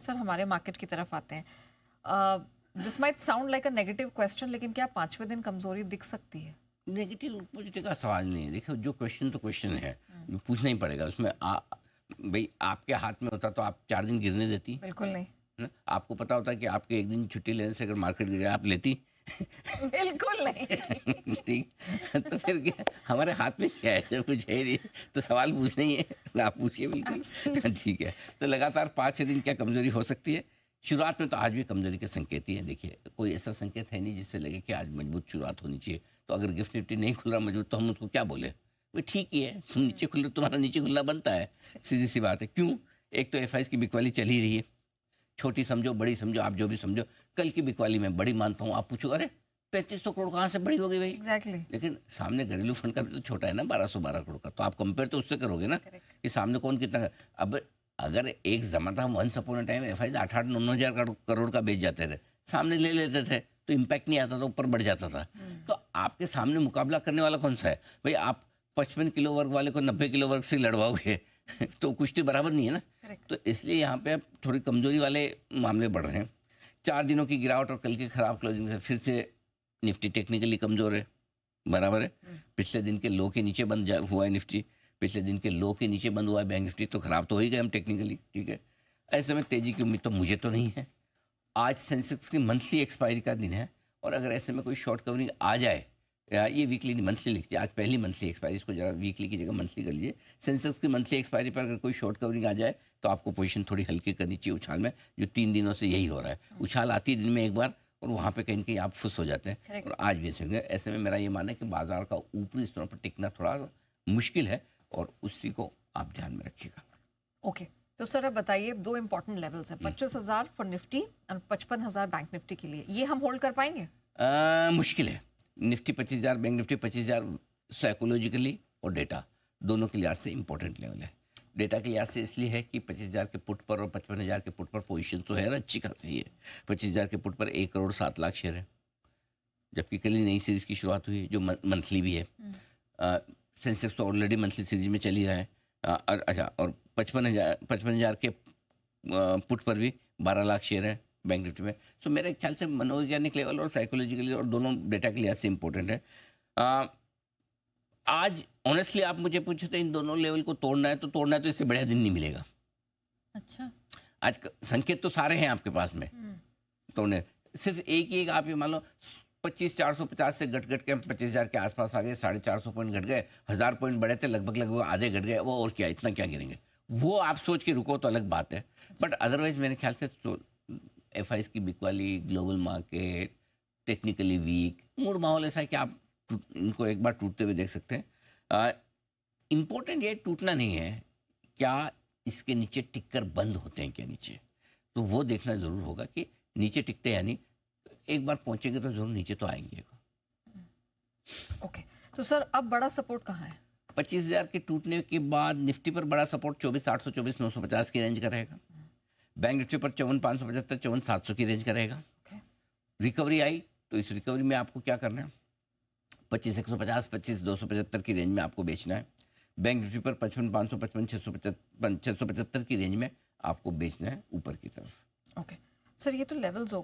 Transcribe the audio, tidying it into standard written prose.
Sir हमारे market की तरफ आते हैं, this might sound like a negative question, लेकिन क्या पांचवें दिन कमजोरी दिख सकती है? नेगेटिव पॉजिटिव का सवाल नहीं है। देखो, जो क्वेश्चन तो क्वेश्चन है, जो पूछना ही पड़ेगा उसमें। भाई आपके हाथ में होता तो आप 4 दिन गिरने देती बिल्कुल नहीं। है ना? आपको पता होता कि आपके एक दिन छुट्टी लेने से अगर मार्केट गिर जाए आप लेती? बिल्कुल नहीं। ठीक। तो फिर क्या, हमारे हाथ में क्या है? जब कुछ है ही नहीं तो सवाल पूछना ही है, तो आप पूछिए बिल्कुल। Absolutely. ठीक है। तो लगातार 5-6 दिन क्या कमजोरी हो सकती है? शुरुआत में तो आज भी कमजोरी के संकेत ही है। देखिए, कोई ऐसा संकेत है नहीं जिससे लगे कि आज मजबूत शुरुआत होनी चाहिए। तो अगर गिफ्ट निफ्टी नहीं खुल रहा मजबूत, तो हम उसको क्या बोले? भाई ठीक ही है, तुम नीचे खुल रहे, तुम्हारा नीचे खुलना बनता है। सीधी सी बात है। क्यों? एक तो एफ की बिकवाली चल ही रही है, छोटी समझो बड़ी समझो, आप जो भी समझो। कल की बिकवाली मैं बड़ी मानता हूँ। आप पूछो, अरे 3500 करोड़ कहाँ से बड़ी हो गई भाई? एग्जैक्टली। लेकिन सामने घरेलू फंड का भी तो छोटा है ना, 1212 करोड़ का। तो आप कंपेयर तो उससे करोगे ना, करेक्ट। कि सामने कौन कितना। अब अगर एक जमा था, once upon a time F I 8-8-9 हज़ार करोड़ का बेच जाते थे, सामने ले लेते थे तो इम्पैक्ट नहीं आता था, ऊपर बढ़ जाता था। तो आपके सामने मुकाबला करने वाला कौन सा है भाई? आप 55 किलो वर्ग वाले को 90 किलो वर्ग से लड़वाओगे तो कुश्ती बराबर नहीं है ना। करेक्ट। तो इसलिए यहाँ पे अब थोड़ी कमजोरी वाले मामले बढ़ रहे हैं। 4 दिनों की गिरावट और कल की खराब क्लोजिंग से फिर से निफ्टी टेक्निकली कमजोर है, बराबर है। पिछले दिन के लो के नीचे हुआ है निफ्टी, पिछले दिन के लो के नीचे बंद हुआ है बैंक निफ्टी, तो खराब तो हो ही गए हम टेक्निकली। ठीक है, ऐसे में तेजी की उम्मीद तो मुझे तो नहीं है। आज सेंसेक्स की मंथली एक्सपायरी का दिन है, और अगर ऐसे में कोई शॉर्ट कवरिंग आ जाए, या ये वीकली नहीं मंथली लिखिए, आज पहली मंथली एक्सपायरी, इसको जरा वीकली की जगह मंथली कर लीजिए। सेंसेक्स की मंथली एक्सपायरी पर अगर कोई शॉर्ट कवरिंग आ जाए तो आपको पोजीशन थोड़ी हल्की करनी चाहिए उछाल में, जो 3 दिनों से यही हो रहा है। उछाल आती है दिन में एक बार, और वहाँ पे कहीं ना कहीं आप फुस हो जाते हैं, Correct. और आज भी ऐसे होंगे। ऐसे में मेरा ये मानना है कि बाजार का ऊपरी स्तरों पर टिकना थोड़ा मुश्किल है, और उसी को आप ध्यान में रखिएगा। ओके, तो सर अब बताइए, दो इंपॉर्टेंट लेवल्स हैं, 25,000 फॉर निफ्टी और 55,000 बैंक निफ्टी के लिए, ये हम होल्ड कर पाएंगे? मुश्किल है। निफ्टी 25,000, बैंक निफ्टी 25,000 साइकोलॉजिकली और डेटा दोनों के लिहाज से इंपॉर्टेंट लेवल है। डेटा के लिहाज से इसलिए है कि 25,000 के पुट पर और 55,000 के पुट पर पोजीशन तो है ना, अच्छी खासी है। 25,000 के पुट पर 1,07,00,000 शेयर है, जबकि कल ही नई सीरीज की शुरुआत हुई है जो मंथली भी है। सेंसेक्स तो ऑलरेडी मंथली सीरीज में चल ही रहा है। अच्छा, और 55,000 के पुट पर भी 12 लाख शेयर है बैंक निफ्टी में। सो मेरे ख्याल से मनोवैज्ञानिक लेवल और साइकोलॉजिकली, और दोनों डेटा के लिहाज से इंपॉर्टेंट है। आ, आज ऑनेस्टली आप मुझे पूछे तो इन दोनों लेवल को तोड़ना है तो इससे बढ़िया दिन नहीं मिलेगा। अच्छा। आज संकेत तो सारे हैं आपके पास में तोड़ने, सिर्फ एक ही एक आप ये मान लो 25,450 से घट के हम 25,000 के आसपास आ गए, 450 पॉइंट घट गए, 1,000 पॉइंट बढ़े थे, लगभग आधे घट गए, वो और क्या, इतना क्या गिरेंगे? वो आप सोच के रुको तो अलग बात है। बट अदरवाइज मेरे ख्याल से तो एफ की बिकवाली, global market technically weak, mood माहौल ऐसा है कि आप इनको एक बार टूटते हुए देख सकते हैं। इम्पोर्टेंट ये टूटना नहीं है, क्या इसके नीचे टिककर बंद होते हैं क्या नीचे, तो वो देखना ज़रूर होगा कि नीचे टिकते हैं, यानी एक बार पहुंचेंगे तो जरूर नीचे तो आएंगे। ओके, तो सर अब बड़ा सपोर्ट कहाँ है? 25,000 के टूटने के बाद निफ्टी पर बड़ा सपोर्ट 24,800 24,950 की रेंज का रहेगा। बैंक निफ्टी पर 54,575 54,700 की रेंज का रहेगा। रिकवरी आई तो इस रिकवरी में आपको क्या करना है? 25,150 25,275 की रेंज में आपको बेचना है। बैंक निफ्टी पर 55,500 55,675 की रेंज में आपको बेचना है ऊपर की तरफ। ओके सर, ये तो लेवल्स हो